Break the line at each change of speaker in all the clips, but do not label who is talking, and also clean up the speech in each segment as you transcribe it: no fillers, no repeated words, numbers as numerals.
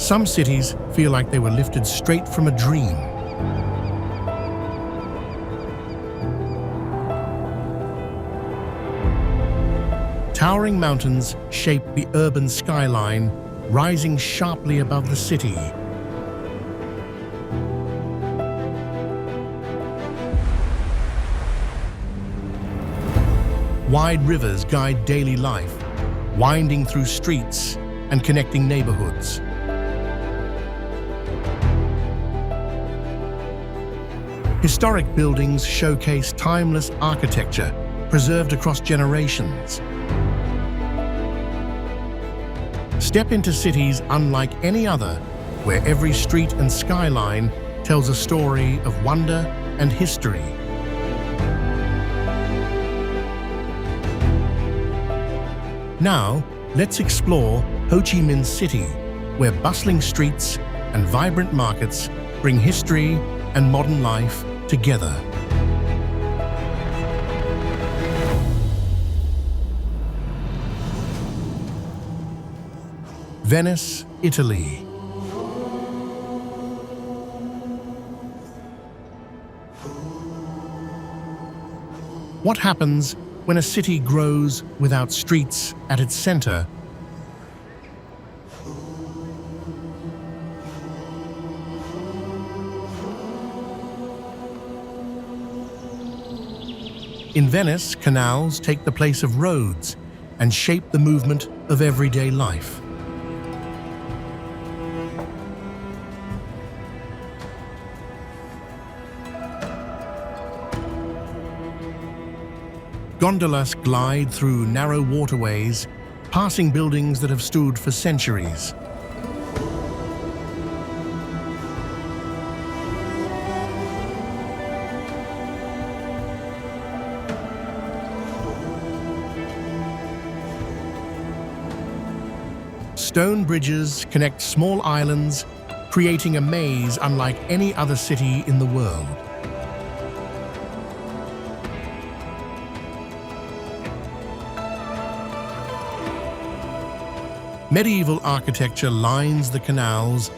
Some cities feel like they were lifted straight from a dream. Towering mountains shape the urban skyline, rising sharply above the city. Wide rivers guide daily life, winding through streets and connecting neighborhoods. Historic buildings showcase timeless architecture preserved across generations. Step into cities unlike any other, where every street and skyline tells a story of wonder and history. Now, let's explore Ho Chi Minh City, where bustling streets and vibrant markets bring history and modern life together. Venice, Italy. What happens when a city grows without streets at its center? In Venice, canals take the place of roads and shape the movement of everyday life. Gondolas glide through narrow waterways, passing buildings that have stood for centuries. Stone bridges connect small islands, creating a maze unlike any other city in the world. Medieval architecture lines the canals,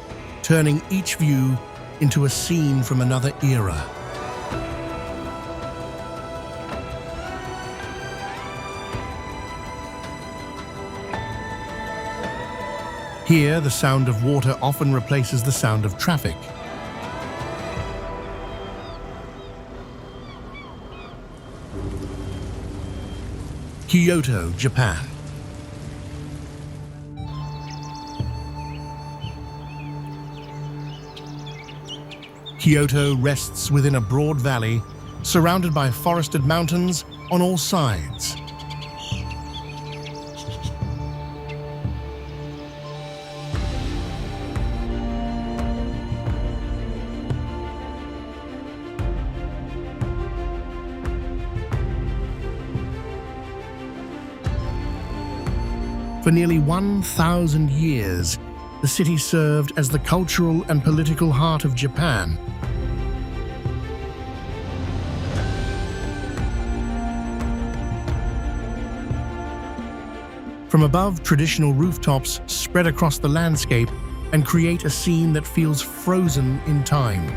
turning each view into a scene from another era. Here, the sound of water often replaces the sound of traffic. Kyoto, Japan. Kyoto rests within a broad valley, surrounded by forested mountains on all sides. For nearly 1,000 years, the city served as the cultural and political heart of Japan. From above, traditional rooftops spread across the landscape and create a scene that feels frozen in time.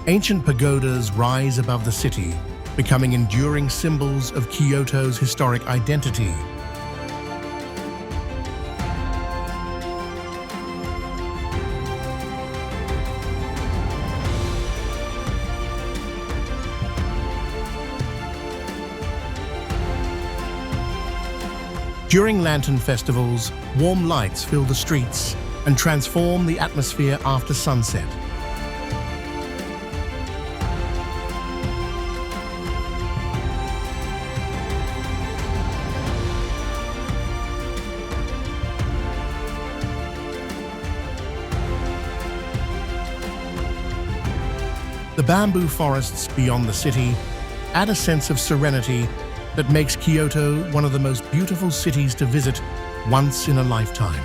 Ancient pagodas rise above the city, becoming enduring symbols of Kyoto's historic identity. During lantern festivals, warm lights fill the streets and transform the atmosphere after sunset. The bamboo forests beyond the city add a sense of serenity that makes Kyoto one of the most beautiful cities to visit once in a lifetime.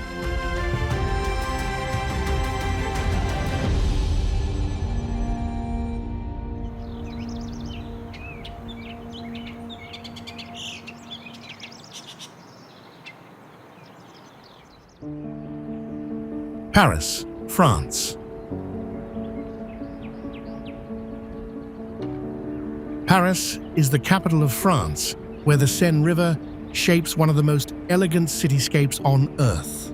Paris, France. Paris is the capital of France, where the Seine River shapes one of the most elegant cityscapes on Earth.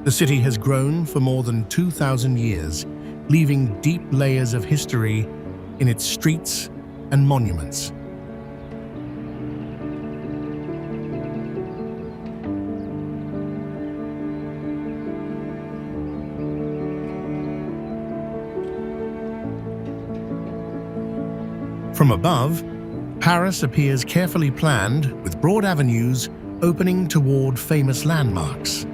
The city has grown for more than 2,000 years, leaving deep layers of history in its streets and monuments. From above, Paris appears carefully planned, with broad avenues opening toward famous landmarks.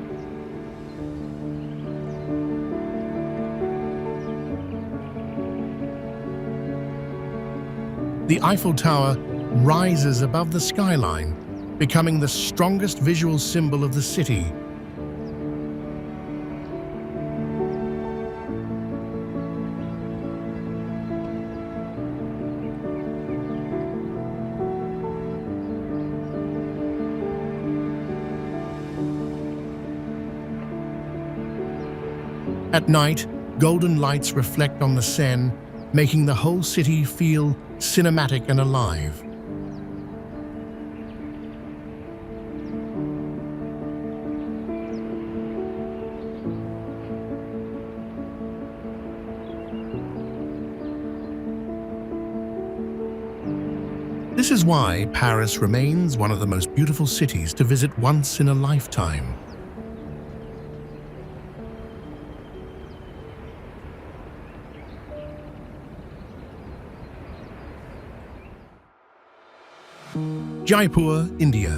The Eiffel Tower rises above the skyline, becoming the strongest visual symbol of the city. At night, golden lights reflect on the Seine, making the whole city feel cinematic and alive. This is why Paris remains one of the most beautiful cities to visit once in a lifetime. Jaipur, India.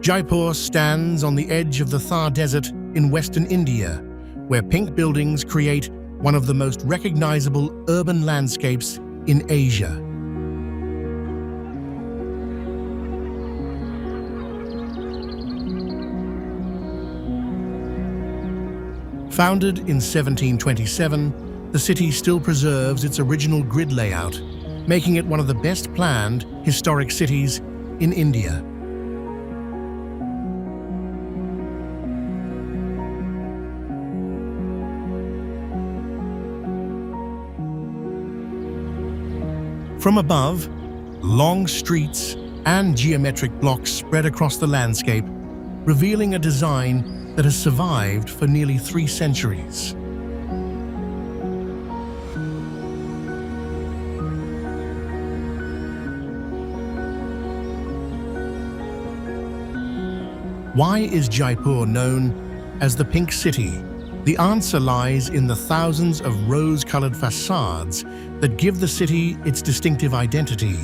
Jaipur stands on the edge of the Thar Desert in western India, where pink buildings create one of the most recognizable urban landscapes in Asia. Founded in 1727, the city still preserves its original grid layout, making it one of the best planned historic cities in India. From above, long streets and geometric blocks spread across the landscape, revealing a design that has survived for nearly 3 centuries. Why is Jaipur known as the Pink City? The answer lies in the thousands of rose-colored facades that give the city its distinctive identity.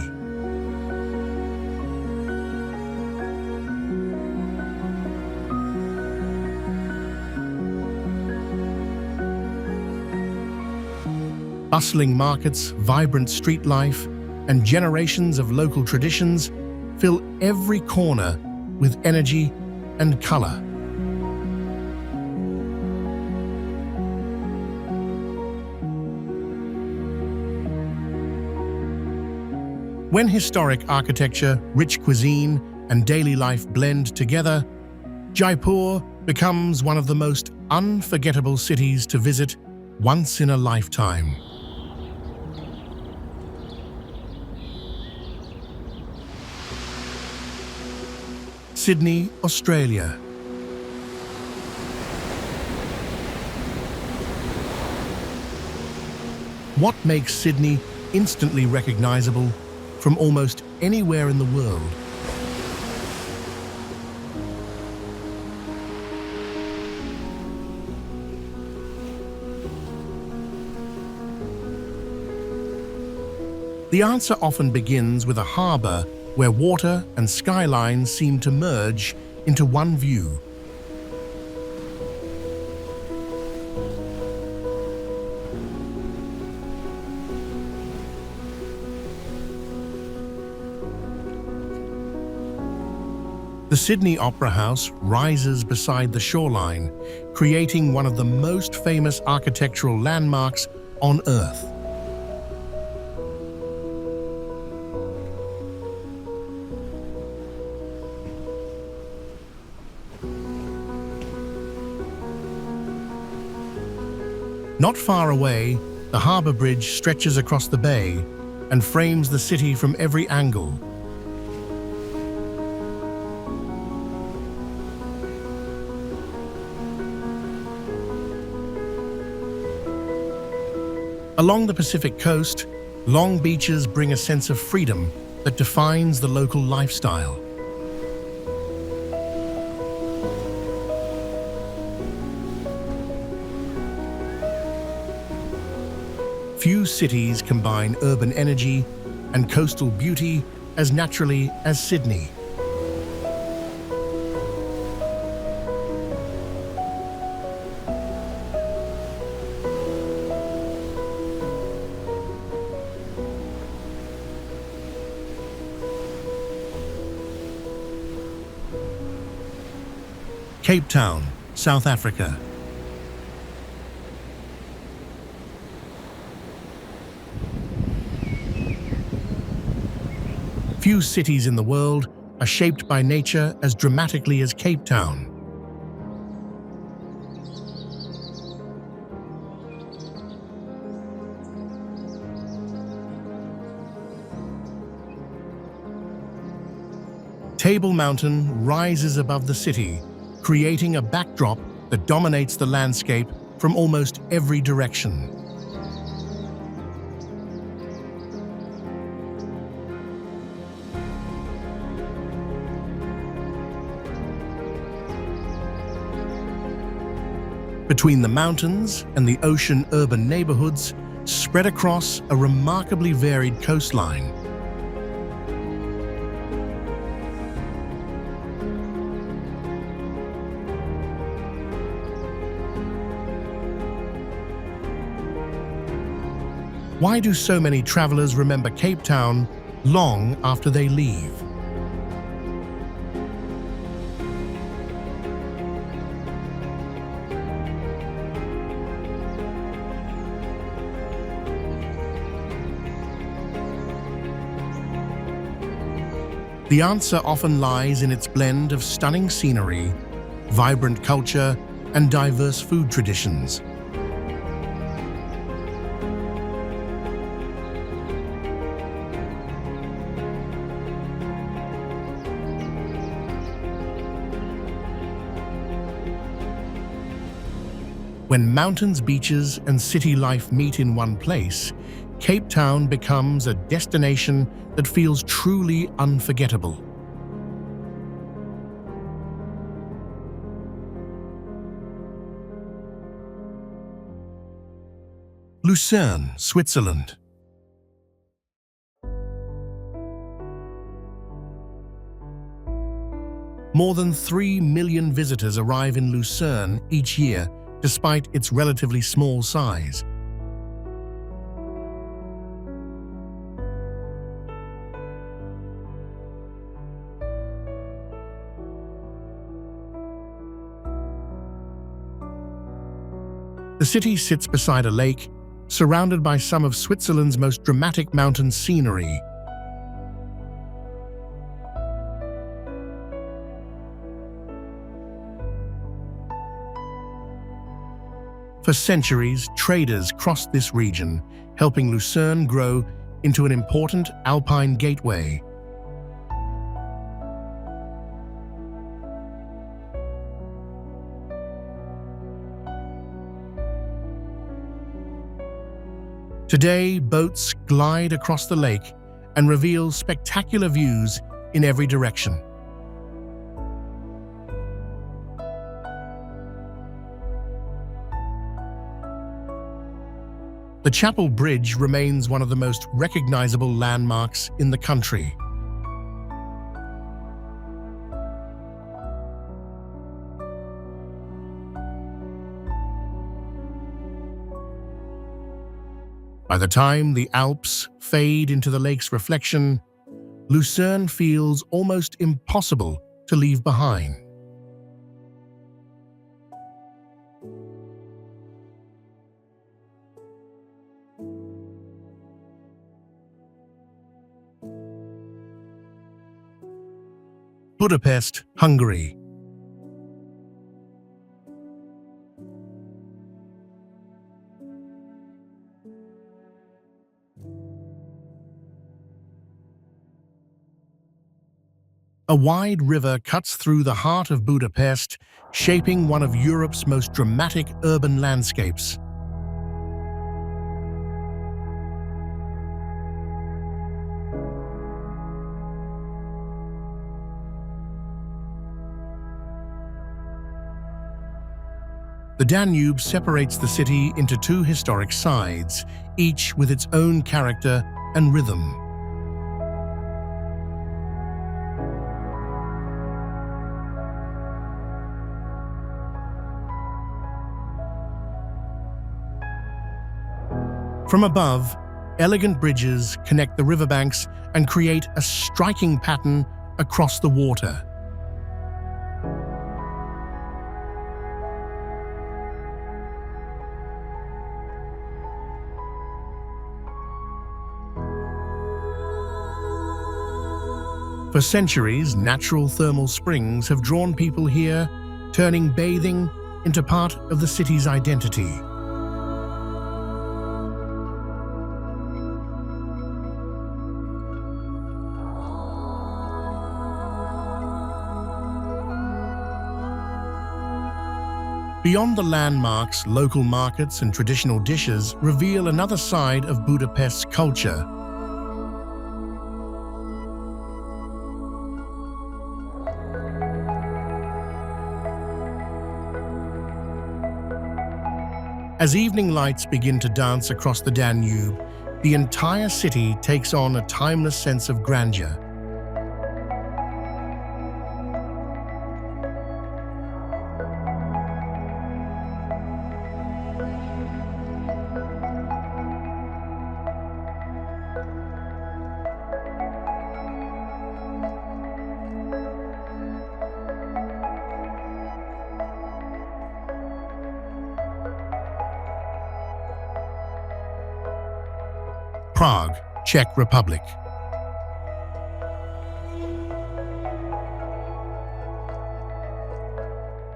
Bustling markets, vibrant street life, and generations of local traditions fill every corner with energy and color. When historic architecture, rich cuisine, and daily life blend together, Jaipur becomes one of the most unforgettable cities to visit once in a lifetime. Sydney, Australia. What makes Sydney instantly recognizable from almost anywhere in the world? The answer often begins with a harbour where water and skylines seem to merge into one view. The Sydney Opera House rises beside the shoreline, creating one of the most famous architectural landmarks on Earth. Not far away, the harbour bridge stretches across the bay and frames the city from every angle. Along the Pacific coast, long beaches bring a sense of freedom that defines the local lifestyle. Few cities combine urban energy and coastal beauty as naturally as Sydney. Cape Town, South Africa. Few cities in the world are shaped by nature as dramatically as Cape Town. Table Mountain rises above the city, creating a backdrop that dominates the landscape from almost every direction. Between the mountains and the ocean, urban neighborhoods spread across a remarkably varied coastline. Why do so many travelers remember Cape Town long after they leave? The answer often lies in its blend of stunning scenery, vibrant culture, and diverse food traditions. When mountains, beaches, and city life meet in one place, Cape Town becomes a destination that feels truly unforgettable. Lucerne, Switzerland. More than 3 million visitors arrive in Lucerne each year, despite its relatively small size. The city sits beside a lake, surrounded by some of Switzerland's most dramatic mountain scenery. For centuries, traders crossed this region, helping Lucerne grow into an important alpine gateway. Today, boats glide across the lake and reveal spectacular views in every direction. The Chapel Bridge remains one of the most recognizable landmarks in the country. By the time the Alps fade into the lake's reflection, Lucerne feels almost impossible to leave behind. Budapest, Hungary. A wide river cuts through the heart of Budapest, shaping one of Europe's most dramatic urban landscapes. The Danube separates the city into two historic sides, each with its own character and rhythm. From above, elegant bridges connect the riverbanks and create a striking pattern across the water. For centuries, natural thermal springs have drawn people here, turning bathing into part of the city's identity. Beyond the landmarks, local markets and traditional dishes reveal another side of Budapest's culture. As evening lights begin to dance across the Danube, the entire city takes on a timeless sense of grandeur. Prague, Czech Republic.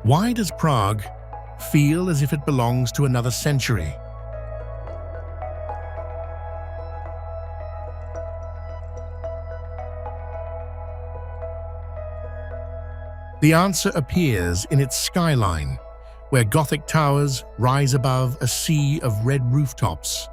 Why does Prague feel as if it belongs to another century? The answer appears in its skyline, where Gothic towers rise above a sea of red rooftops.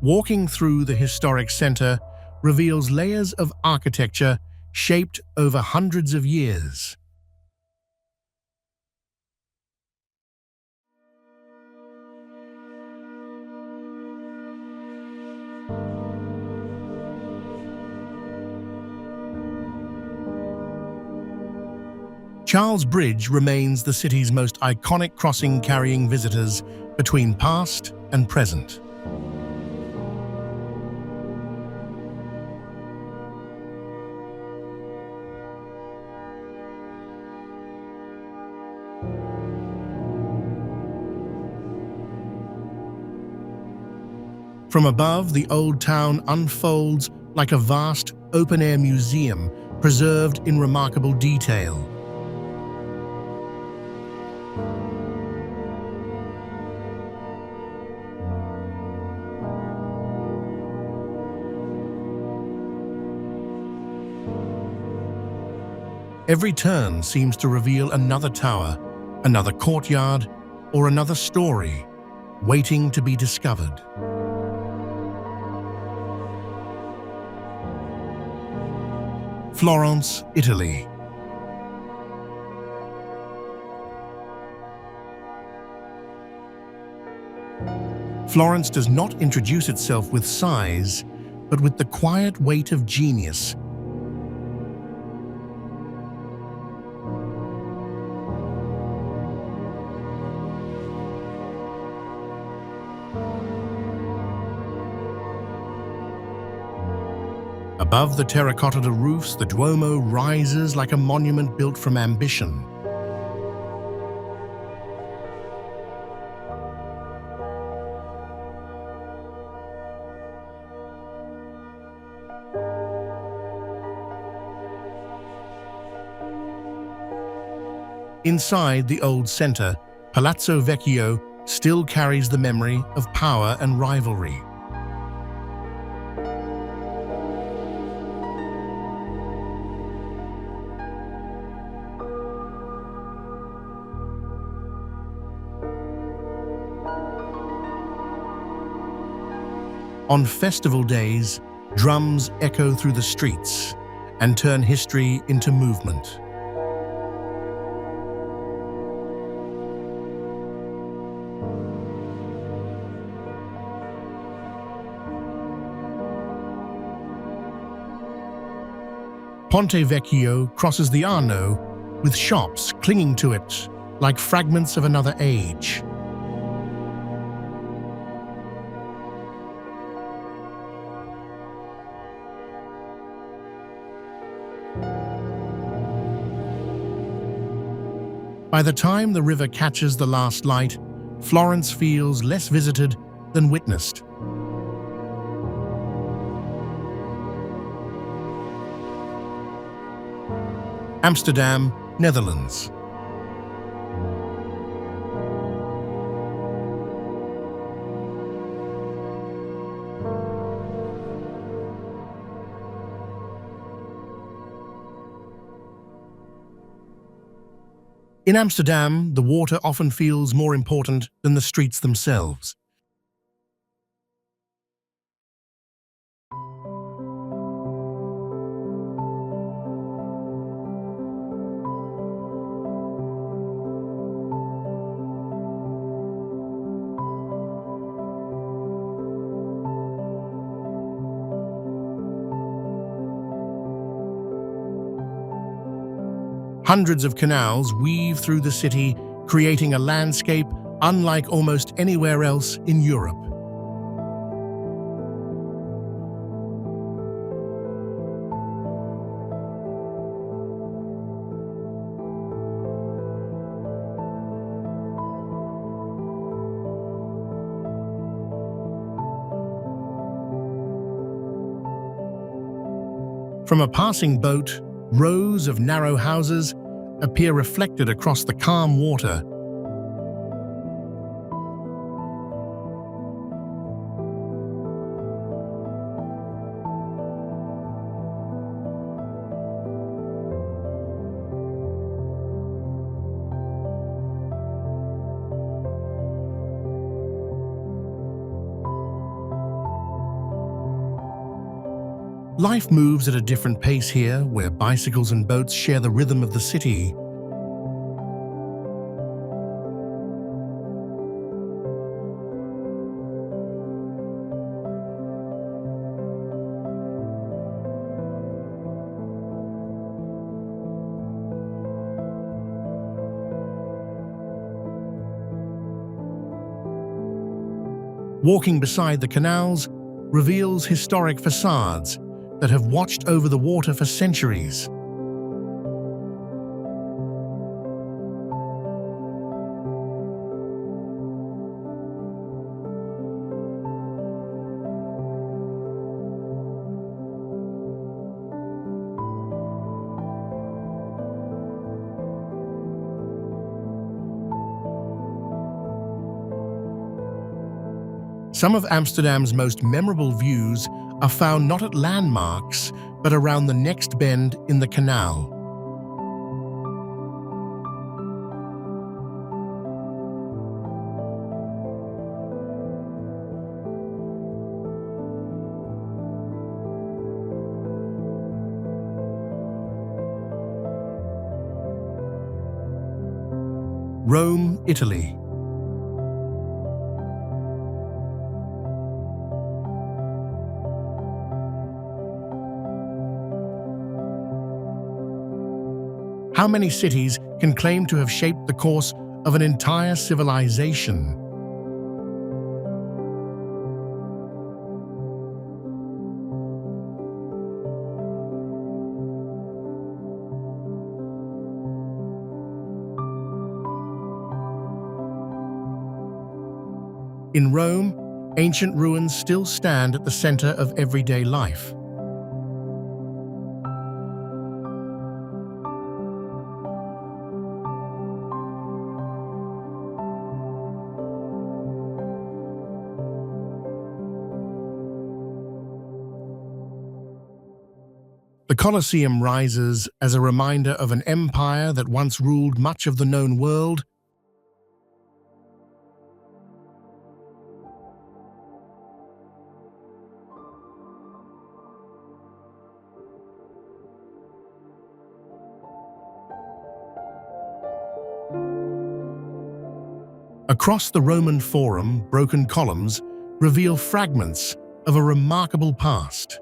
Walking through the historic center reveals layers of architecture shaped over hundreds of years. Charles Bridge remains the city's most iconic crossing, carrying visitors between past and present. From above, the old town unfolds like a vast, open-air museum preserved in remarkable detail. Every turn seems to reveal another tower, another courtyard, or another story, waiting to be discovered. Florence, Italy. Florence does not introduce itself with size, but with the quiet weight of genius. Above the terracotta roofs, the Duomo rises like a monument built from ambition. Inside the old center, Palazzo Vecchio still carries the memory of power and rivalry. On festival days, drums echo through the streets and turn history into movement. Ponte Vecchio crosses the Arno with shops clinging to it like fragments of another age. By the time the river catches the last light, Florence feels less visited than witnessed. Amsterdam, Netherlands. In Amsterdam, the water often feels more important than the streets themselves. Hundreds of canals weave through the city, creating a landscape unlike almost anywhere else in Europe. From a passing boat, rows of narrow houses appear reflected across the calm water. Life moves at a different pace here, where bicycles and boats share the rhythm of the city. Walking beside the canals reveals historic facades that have watched over the water for centuries. Some of Amsterdam's most memorable views are found not at landmarks, but around the next bend in the canal. Rome, Italy. How many cities can claim to have shaped the course of an entire civilization? In Rome, ancient ruins still stand at the center of everyday life. The Colosseum rises as a reminder of an empire that once ruled much of the known world. Across the Roman Forum, broken columns reveal fragments of a remarkable past.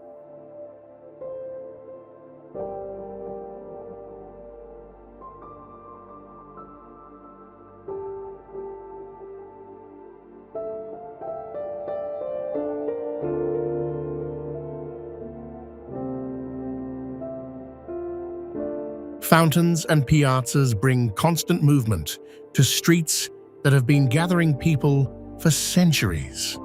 Fountains and piazzas bring constant movement to streets that have been gathering people for centuries.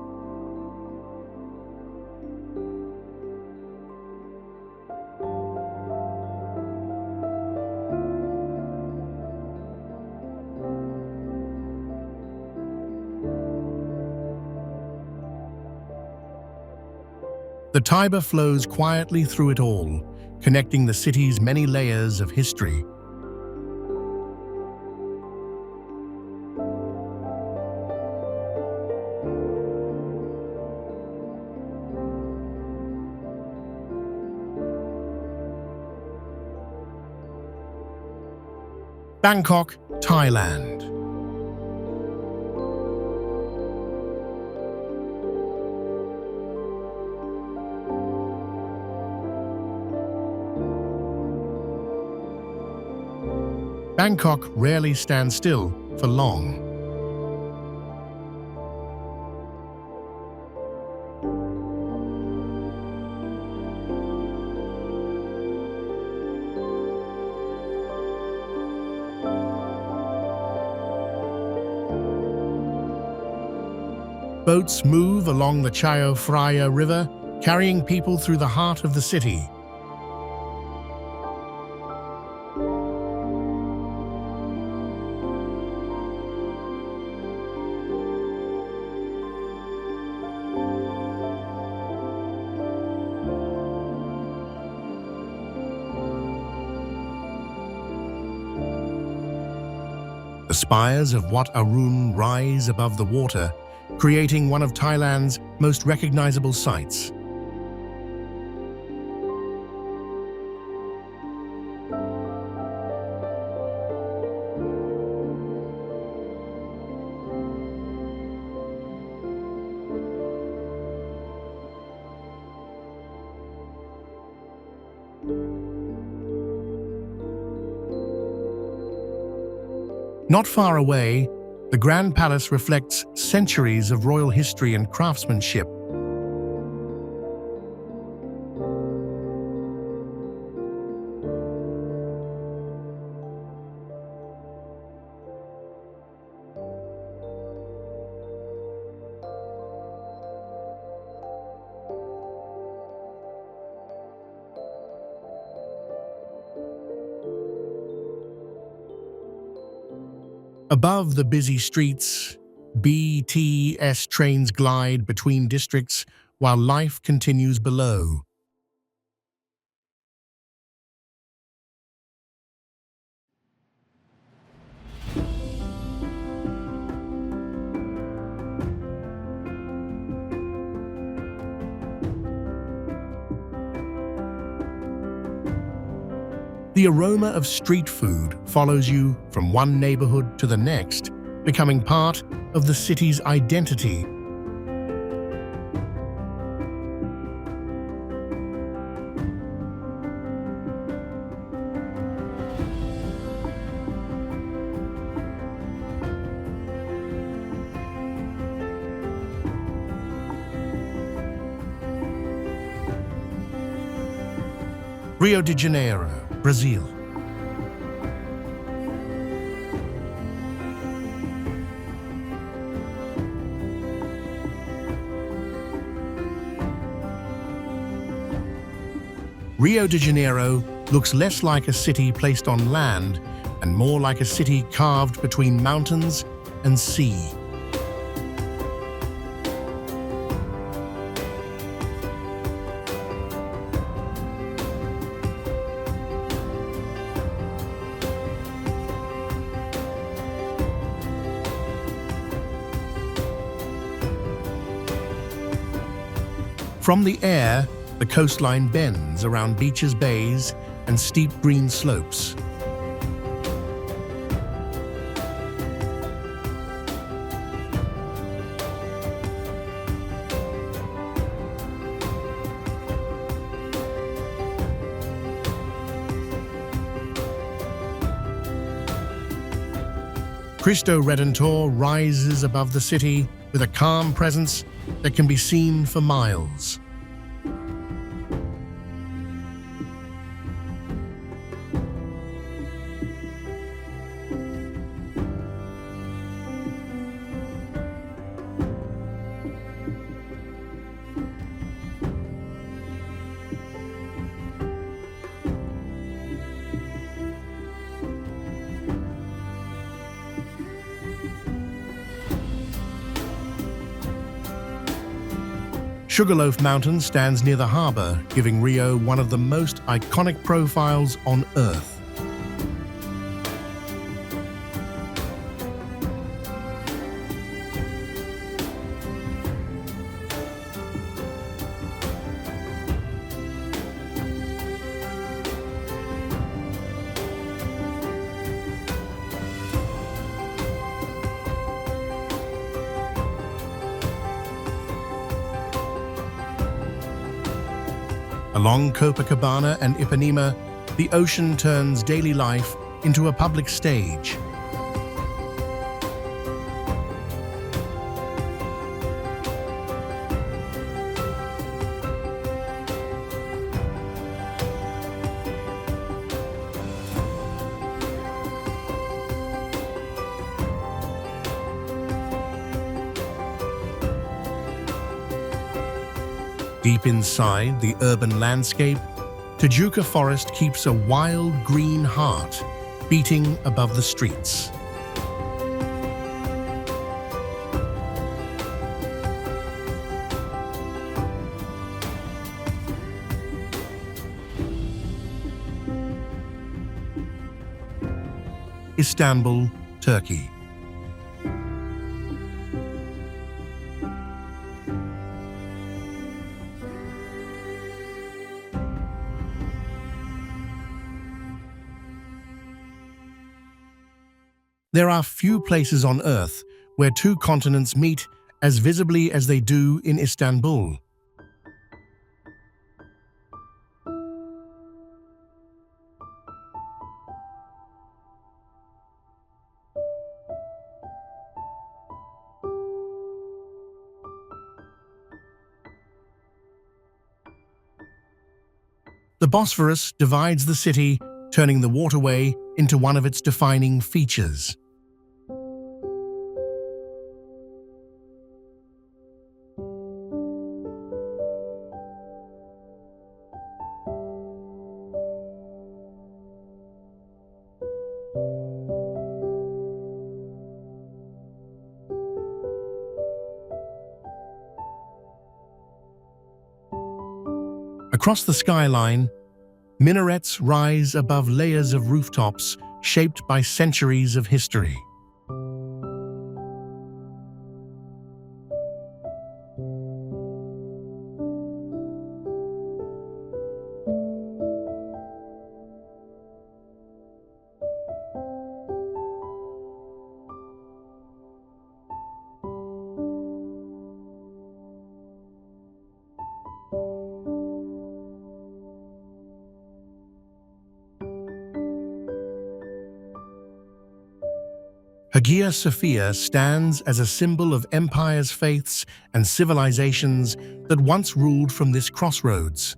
The Tiber flows quietly through it all, connecting the city's many layers of history. Bangkok, Thailand. Bangkok rarely stands still for long. Boats move along the Chao Phraya River, carrying people through the heart of the city. The spires of Wat Arun rise above the water, creating one of Thailand's most recognizable sights. Not far away, the Grand Palace reflects centuries of royal history and craftsmanship. Above the busy streets, BTS trains glide between districts while life continues below. The aroma of street food follows you from one neighborhood to the next, becoming part of the city's identity. Rio de Janeiro, Brazil. Rio de Janeiro looks less like a city placed on land and more like a city carved between mountains and sea. From the air, the coastline bends around beaches, bays, and steep green slopes. Cristo Redentor rises above the city with a calm presence that can be seen for miles. Sugarloaf Mountain stands near the harbor, giving Rio one of the most iconic profiles on Earth. Along Copacabana and Ipanema, the ocean turns daily life into a public stage. Deep inside the urban landscape, Tijuca Forest keeps a wild green heart beating above the streets. Istanbul, Turkey. There are few places on Earth where two continents meet as visibly as they do in Istanbul. The Bosphorus divides the city, turning the waterway into one of its defining features. Across the skyline, minarets rise above layers of rooftops shaped by centuries of history. Hagia Sophia stands as a symbol of empires, faiths, and civilizations that once ruled from this crossroads.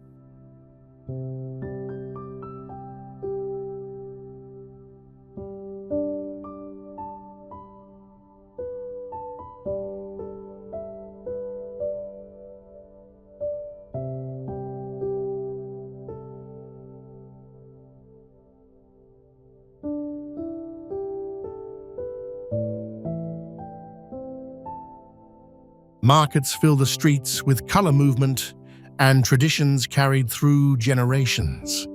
Markets fill the streets with color movement and traditions carried through generations.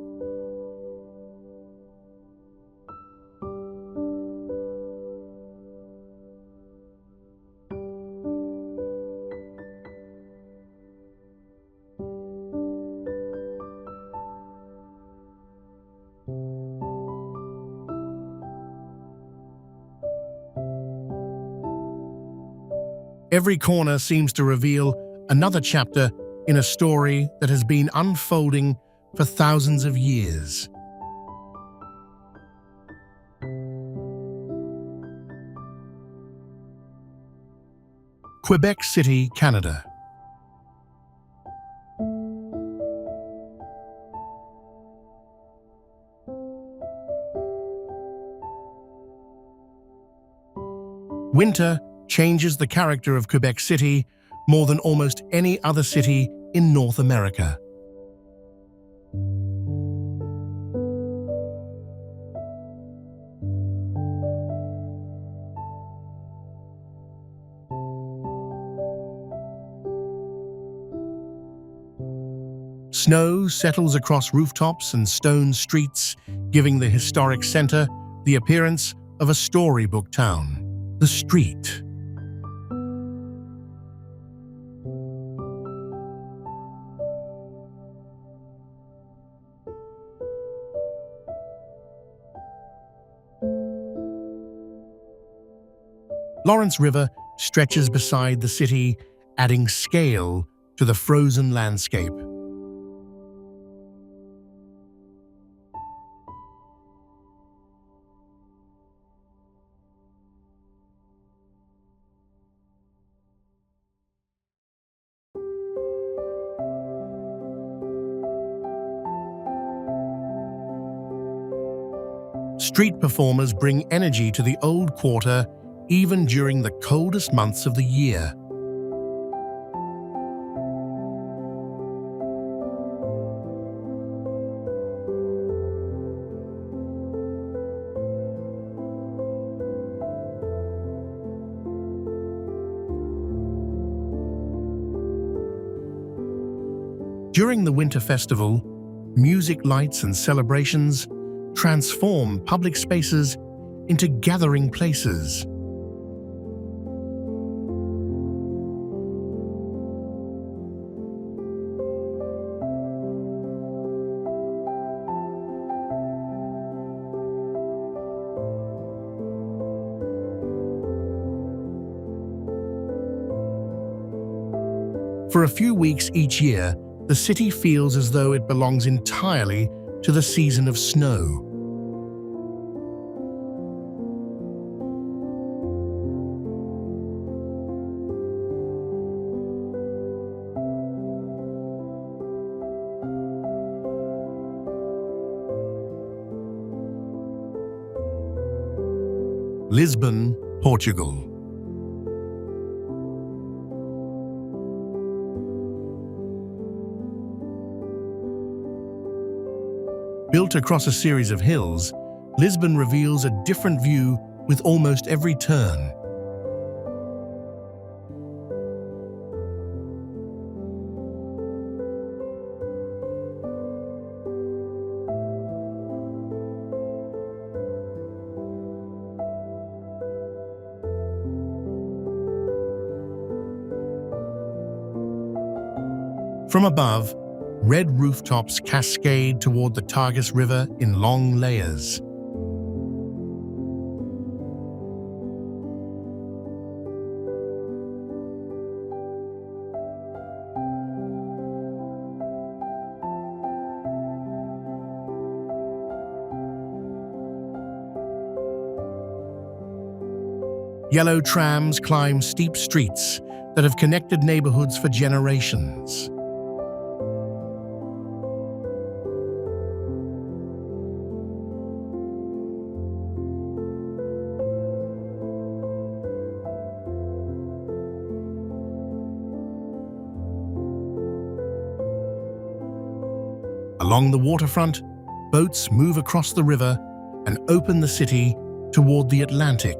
Every corner seems to reveal another chapter in a story that has been unfolding for thousands of years. Quebec City, Canada. Winter changes the character of Quebec City more than almost any other city in North America. Snow settles across rooftops and stone streets, giving the historic center the appearance of a storybook town. The street. Lawrence River stretches beside the city, adding scale to the frozen landscape. Street performers bring energy to the old quarter even during the coldest months of the year. During the Winter Festival, music lights and celebrations transform public spaces into gathering places. For a few weeks each year, the city feels as though it belongs entirely to the season of snow. Lisbon, Portugal. Built across a series of hills, Lisbon reveals a different view with almost every turn. From above, red rooftops cascade toward the Tagus River in long layers. Yellow trams climb steep streets that have connected neighborhoods for generations. Along the waterfront, boats move across the river and open the city toward the Atlantic.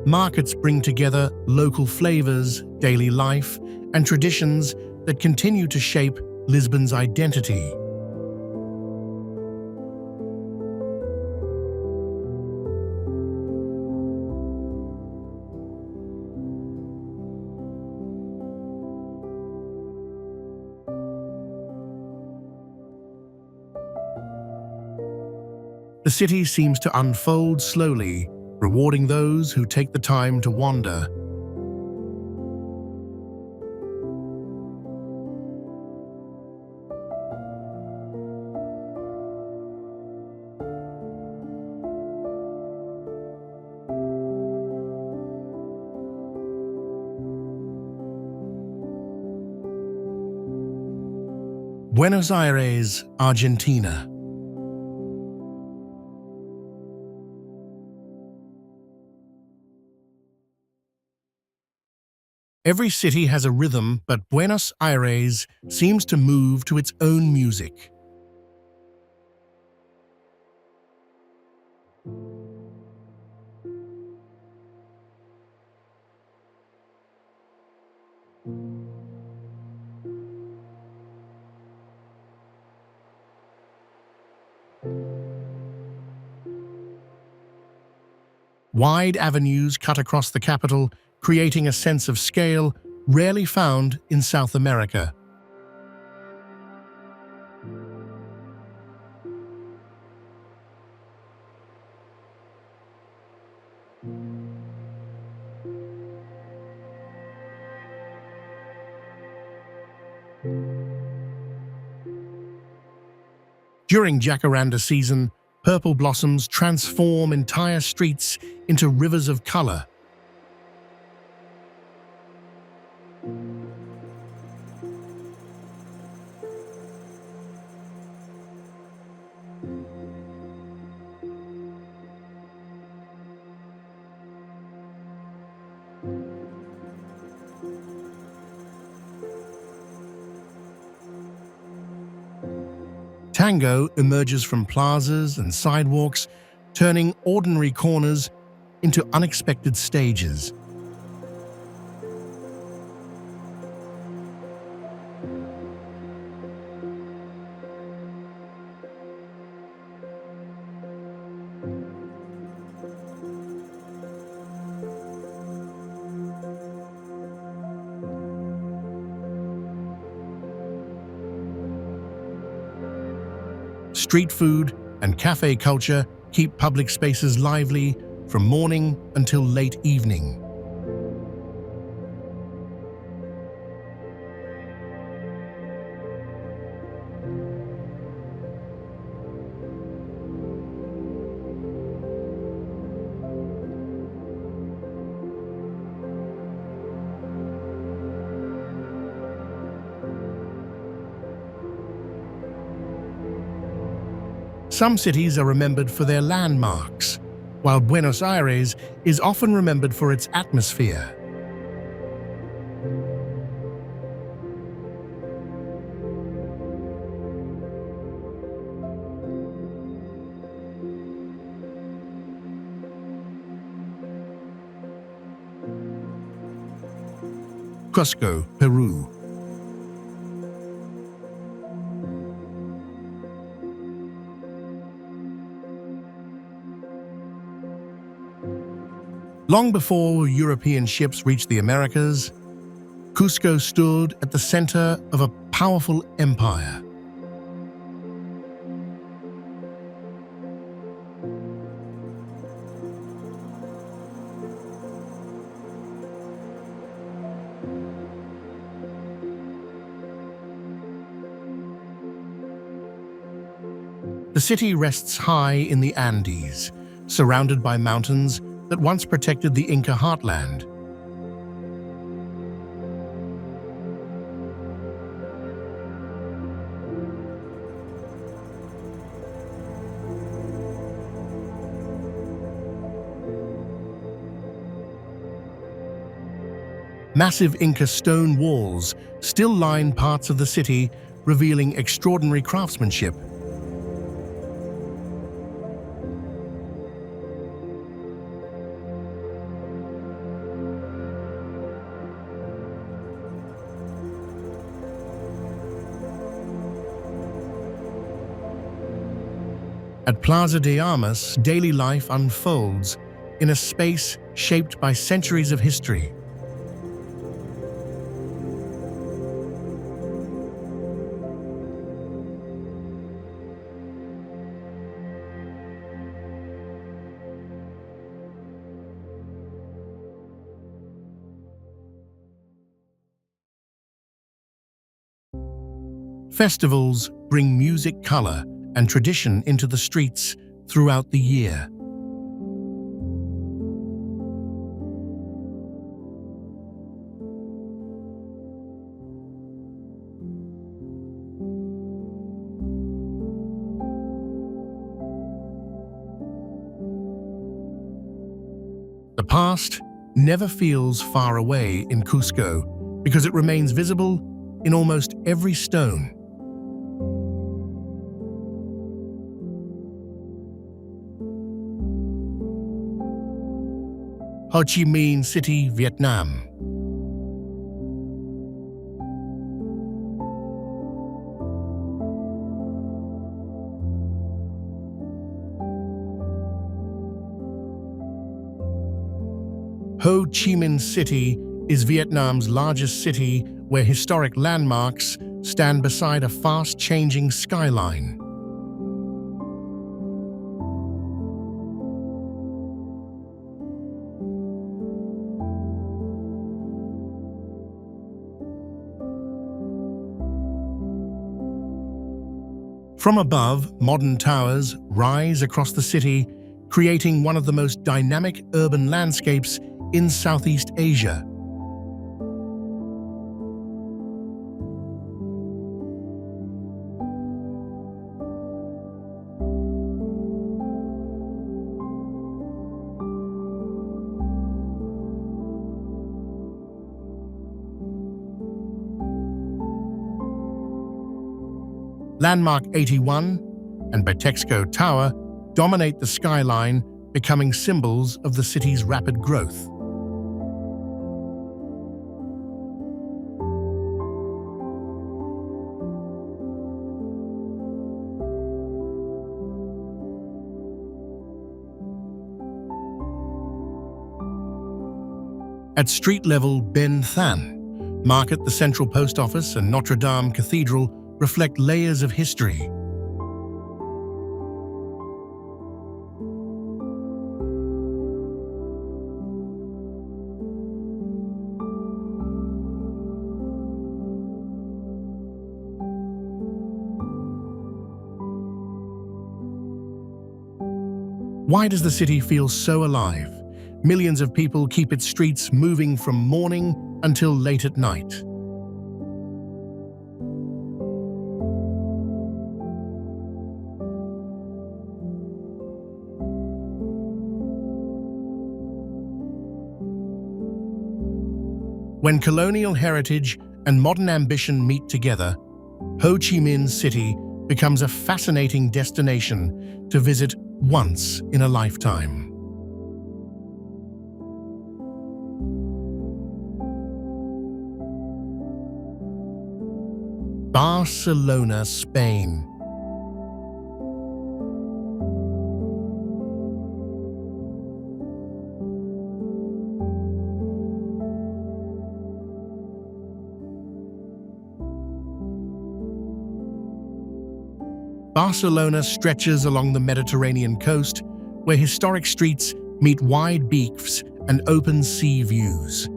Markets bring together local flavors, daily life, and traditions that continue to shape Lisbon's identity. The city seems to unfold slowly, rewarding those who take the time to wander. Buenos Aires, Argentina. Every city has a rhythm, but Buenos Aires seems to move to its own music. Wide avenues cut across the capital, creating a sense of scale rarely found in South America. During jacaranda season, purple blossoms transform entire streets into rivers of color. Tango emerges from plazas and sidewalks, turning ordinary corners into unexpected stages. Street food and cafe culture keep public spaces lively from morning until late evening. Some cities are remembered for their landmarks, while Buenos Aires is often remembered for its atmosphere. Cusco, Peru. Long before European ships reached the Americas, Cusco stood at the center of a powerful empire. The city rests high in the Andes, surrounded by mountains that once protected the Inca heartland. Massive Inca stone walls still line parts of the city, revealing extraordinary craftsmanship. At Plaza de Armas, daily life unfolds in a space shaped by centuries of history. Festivals bring music, color, and tradition into the streets throughout the year. The past never feels far away in Cusco because it remains visible in almost every stone. Ho Chi Minh City, Vietnam. Ho Chi Minh City is Vietnam's largest city where historic landmarks stand beside a fast-changing skyline. From above, modern towers rise across the city, creating one of the most dynamic urban landscapes in Southeast Asia. Landmark 81 and Bitexco Tower dominate the skyline, becoming symbols of the city's rapid growth. At street level, Ben Thanh Market, the Central Post Office, and Notre Dame Cathedral reflect layers of history. Why does the city feel so alive? Millions of people keep its streets moving from morning until late at night. When colonial heritage and modern ambition meet together, Ho Chi Minh City becomes a fascinating destination to visit once in a lifetime. Barcelona, Spain. Barcelona stretches along the Mediterranean coast, where historic streets meet wide beaches and open sea views.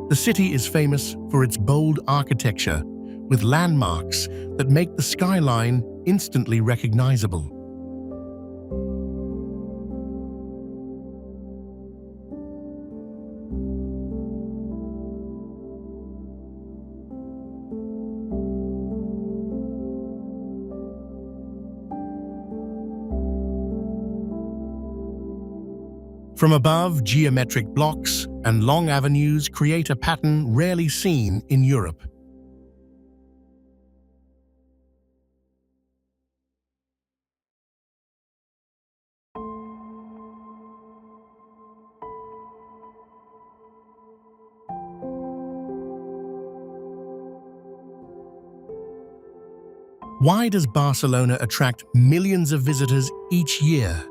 The city is famous for its bold architecture, with landmarks that make the skyline instantly recognizable. From above, geometric blocks and long avenues create a pattern rarely seen in Europe. Why does Barcelona attract millions of visitors each year?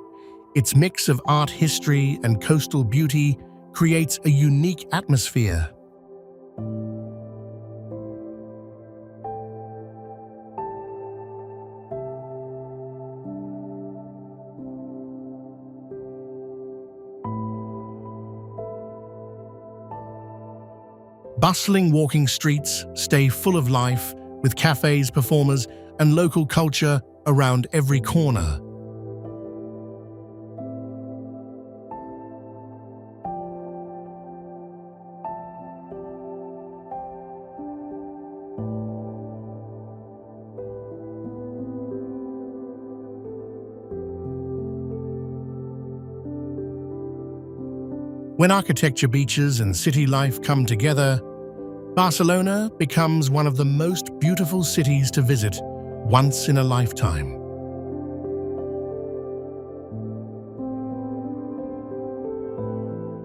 Its mix of art history and coastal beauty creates a unique atmosphere. Bustling walking streets stay full of life, with cafes, performers, and local culture around every corner. When architecture, beaches, and city life come together, Barcelona becomes one of the most beautiful cities to visit once in a lifetime.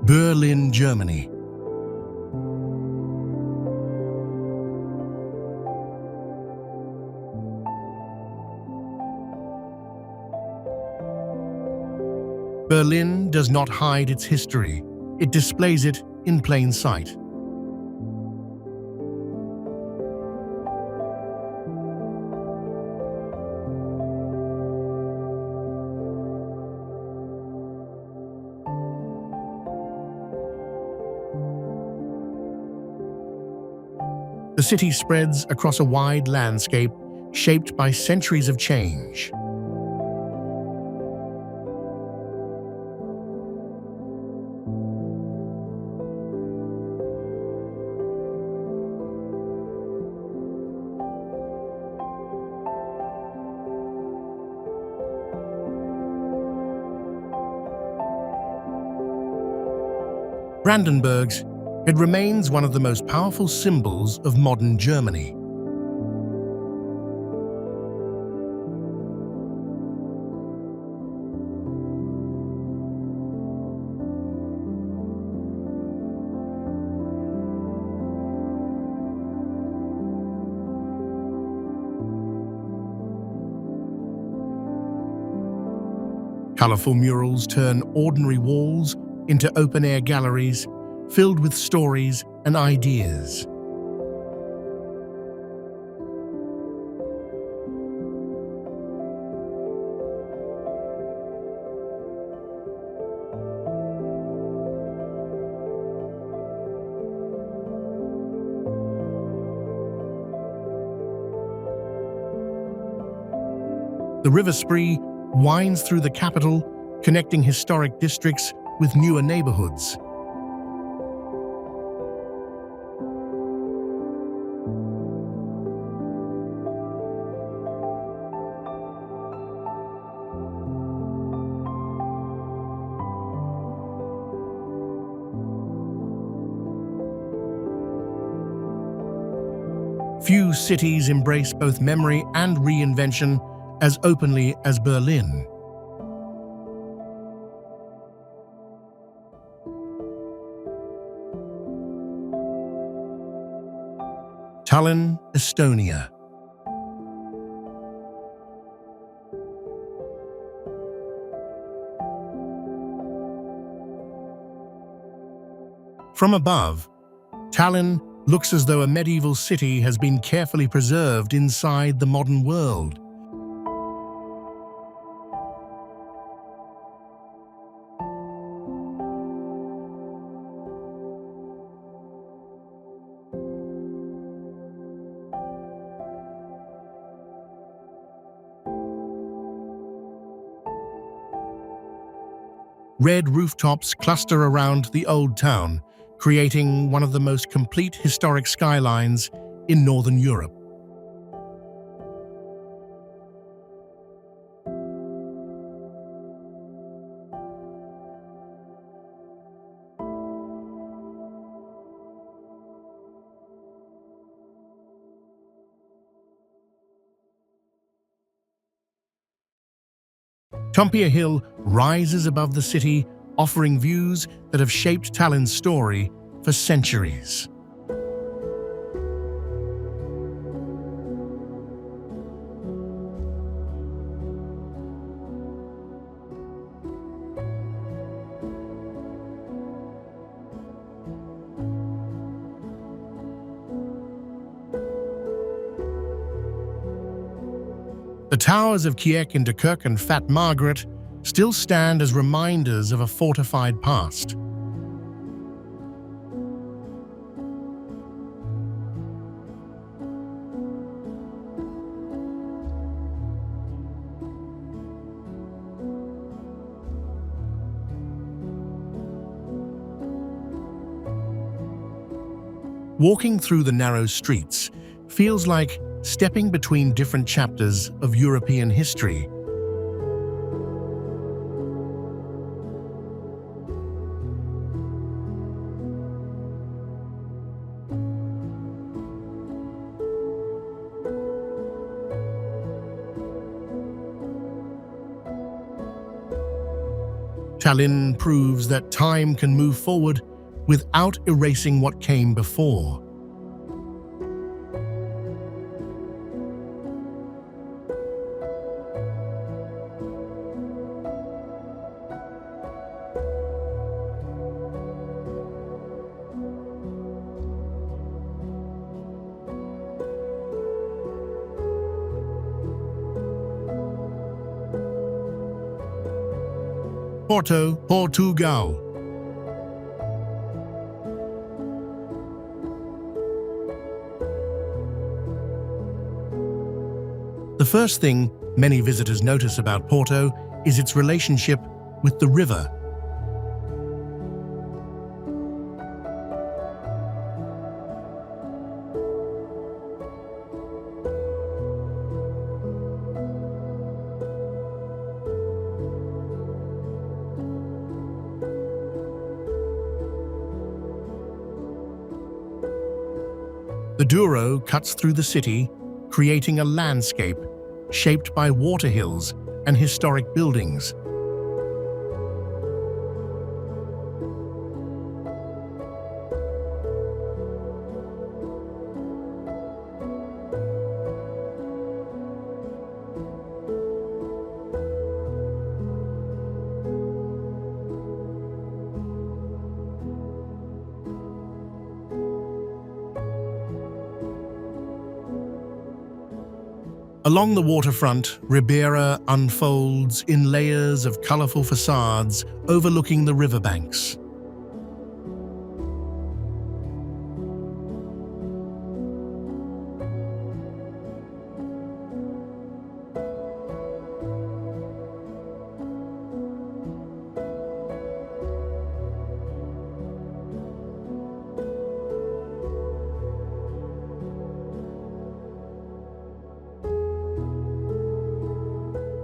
Berlin, Germany. Berlin does not hide its history. It displays it in plain sight. The city spreads across a wide landscape shaped by centuries of change. Brandenburg's, it remains one of the most powerful symbols of modern Germany. Colorful murals turn ordinary walls into open-air galleries filled with stories and ideas. The River Spree winds through the capital, connecting historic districts with newer neighborhoods. Few cities embrace both memory and reinvention as openly as Berlin. Tallinn, Estonia. From above, Tallinn looks as though a medieval city has been carefully preserved inside the modern world. Red rooftops cluster around the old town, creating one of the most complete historic skylines in Northern Europe. Tompia Hill rises above the city, offering views that have shaped Tallinn's story for centuries. The towers of Kieck in Dunkirk and Fat Margaret still stand as reminders of a fortified past. Walking through the narrow streets feels like stepping between different chapters of European history. Tallinn proves that time can move forward without erasing what came before. Porto, Portugal. The first thing many visitors notice about Porto is its relationship with the river. The Douro cuts through the city, creating a landscape shaped by water hills and historic buildings. Along the waterfront, Ribeira unfolds in layers of colorful facades overlooking the riverbanks.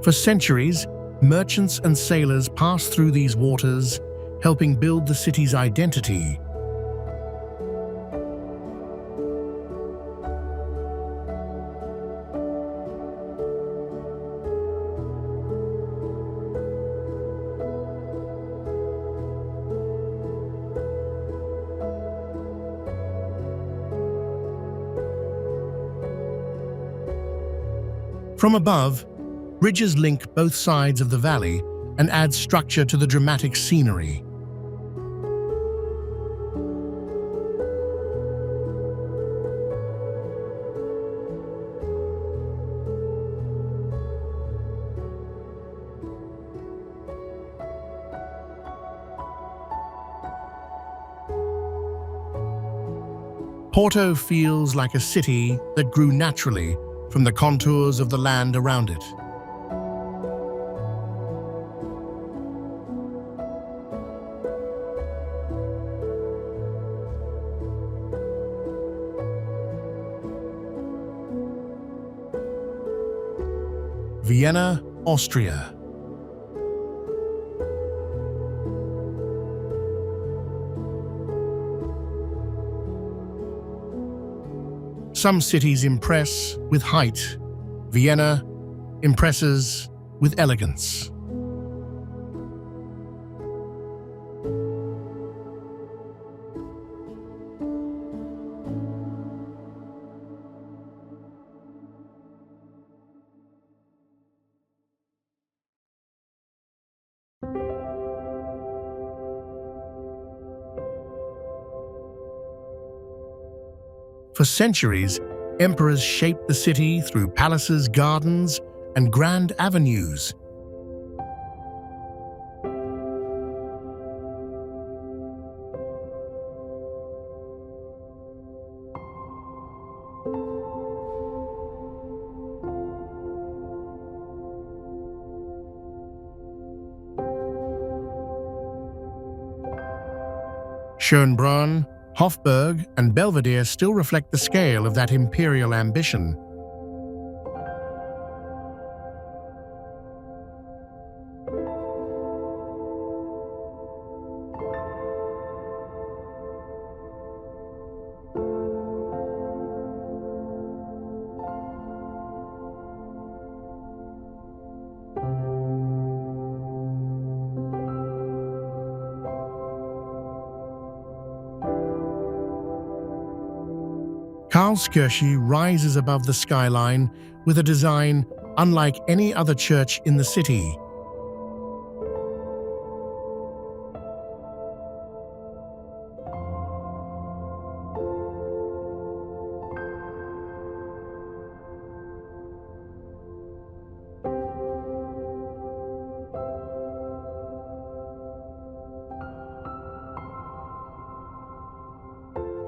For centuries, merchants and sailors passed through these waters, helping build the city's identity. From above, bridges link both sides of the valley and add structure to the dramatic scenery. Porto feels like a city that grew naturally from the contours of the land around it. Vienna, Austria. Some cities impress with height. Vienna impresses with elegance. For centuries, emperors shaped the city through palaces, gardens, and grand avenues. Schönbrunn, Hofburg, and Belvedere still reflect the scale of that imperial ambition. Karlskirche rises above the skyline with a design unlike any other church in the city.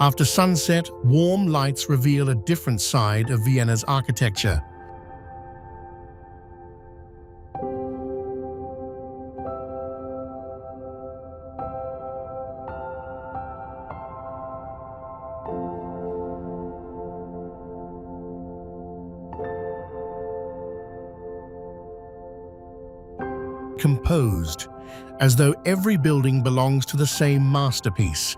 After sunset, warm lights reveal a different side of Vienna's architecture. Composed, as though every building belongs to the same masterpiece.